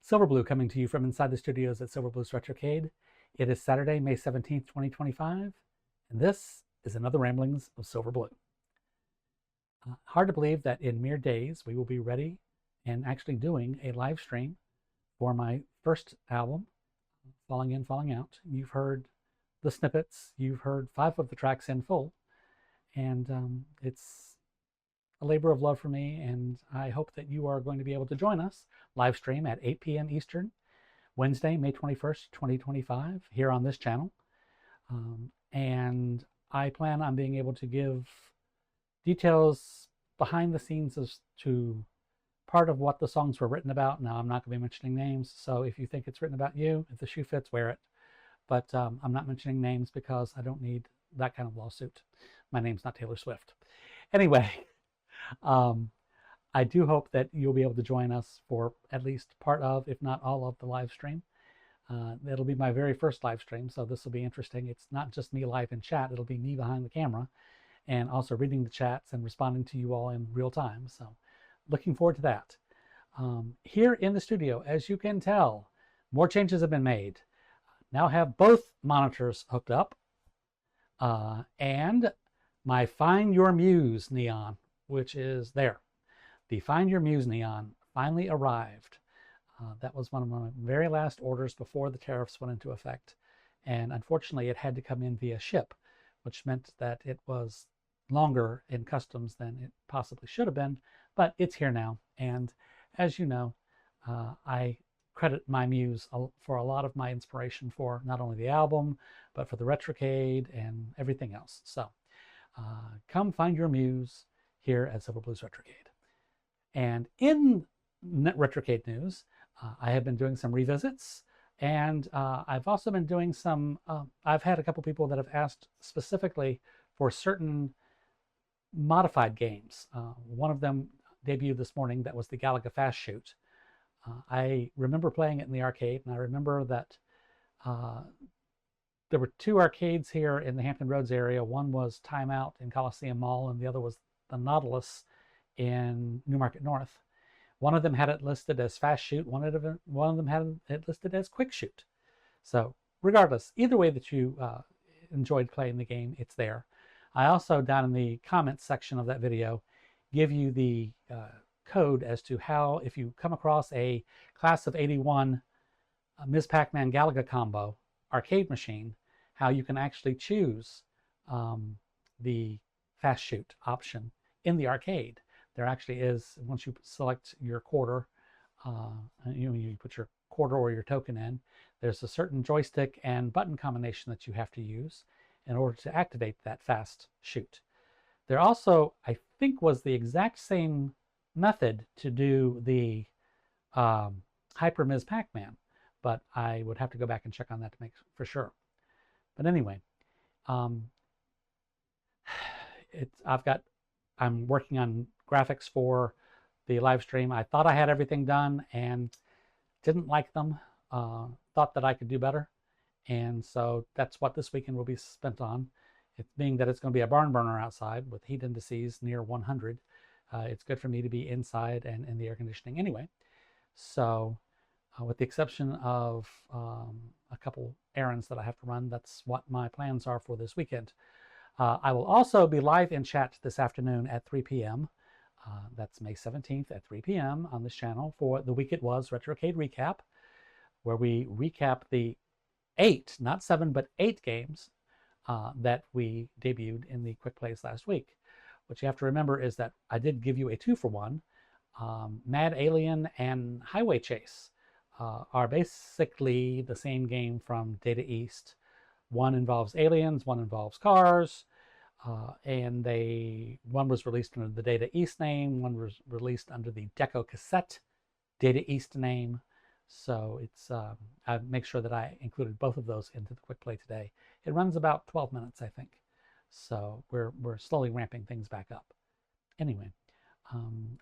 Silver Blue coming to you from inside the studios at Silver Blue's Retrocade. It is Saturday, May 17th, 2025, and this is another Ramblings of Silver Blue. Hard to believe that in mere days we will be ready and actually doing a live stream for my first album, Falling In, Falling Out. You've heard the snippets, you've heard 5 of the tracks in full, and it's a labor of love for me, and I hope that you are going to be able to join us live stream at 8 p.m. Eastern, Wednesday, May 21st, 2025, here on this channel. And I plan on being able to give details behind the scenes as to part of what the songs were written about. Now, I'm not going to be mentioning names, so if you think it's written about you, if the shoe fits, wear it. But I'm not mentioning names because I don't need that kind of lawsuit. My name's not Taylor Swift. Anyway, I do hope that you'll be able to join us for at least part of, if not all of, the live stream. It'll be my very first live stream, so this will be interesting. It's not just me live in chat, it'll be me behind the camera and also reading the chats and responding to you all in real time. So looking forward to that. Here in the studio, as you can tell, more changes have been made. Now have both monitors hooked up, and my Find Your Muse neon, which is there. The Find Your Muse neon finally arrived. That was one of my very last orders before the tariffs went into effect. And unfortunately, it had to come in via ship, which meant that it was longer in customs than it possibly should have been. But it's here now. And as you know, I credit my muse for a lot of my inspiration for not only the album, but for the Retrocade and everything else. So come find your muse here at Silver Blue's Retrocade. And in Retrocade news, I have been doing some revisits, and I've also been doing some, I've had a couple people that have asked specifically for certain modified games. One of them debuted this morning, that was the Galaga Fast Shoot. I remember playing it in the arcade, and I remember that there were 2 arcades here in the Hampton Roads area. One was Time Out in Coliseum Mall, and the other was the Nautilus in Newmarket North. One of them had it listed as Fast Shoot, one of them had it listed as Quick Shoot. So regardless, either way that you enjoyed playing the game, it's there. I also, down in the comments section of that video, give you the code as to how, if you come across a Class of 81 Ms. Pac-Man Galaga combo arcade machine, how you can actually choose the Fast Shoot option in the arcade. There actually is, once you select your quarter, you put your quarter or your token in, there's a certain joystick and button combination that you have to use in order to activate that Fast Shoot. There also, I think, was the exact same method to do the Hyper Ms. Pac-Man, but I would have to go back and check on that to make for sure. But anyway, I'm working on graphics for the live stream. I thought I had everything done and didn't like them. Thought that I could do better. And so that's what this weekend will be spent on. It being that it's going to be a barn burner outside with heat indices near 100. It's good for me to be inside and in the air conditioning anyway. So with the exception of a couple errands that I have to run, that's what my plans are for this weekend. I will also be live in chat this afternoon at 3 p.m. That's May 17th at 3 p.m. on this channel for The Week It Was Retrocade Recap, where we recap the 8, not 7, but 8 games that we debuted in the QuickPlays last week. What you have to remember is that I did give you a 2-for-1. Mad Alien and Highway Chase are basically the same game from Data East. One involves aliens, one involves cars, and one was released under the Data East name, one was released under the Deco Cassette Data East name. So it's I make sure that I included both of those into the quick play today. It runs about 12 minutes, I think. So we're slowly ramping things back up. Anyway,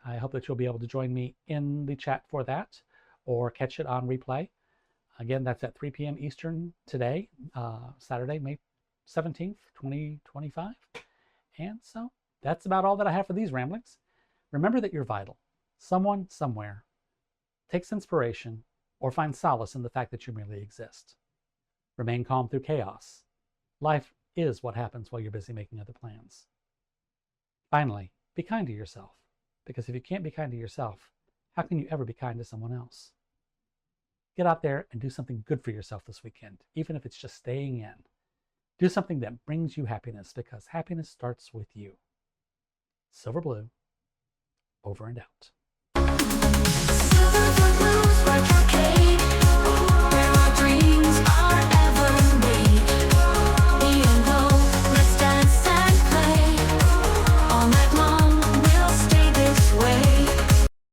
I hope that you'll be able to join me in the chat for that, or catch it on replay. Again, that's at 3 p.m. Eastern today, Saturday, May 17th, 2025. And so that's about all that I have for these ramblings. Remember that you're vital. Someone, somewhere, takes inspiration or find solace in the fact that you merely exist. Remain calm through chaos. Life is what happens while you're busy making other plans. Finally, be kind to yourself, because if you can't be kind to yourself, how can you ever be kind to someone else? Get out there and do something good for yourself this weekend, even if it's just staying in. Do something that brings you happiness, because happiness starts with you. Silver Blue, over and out.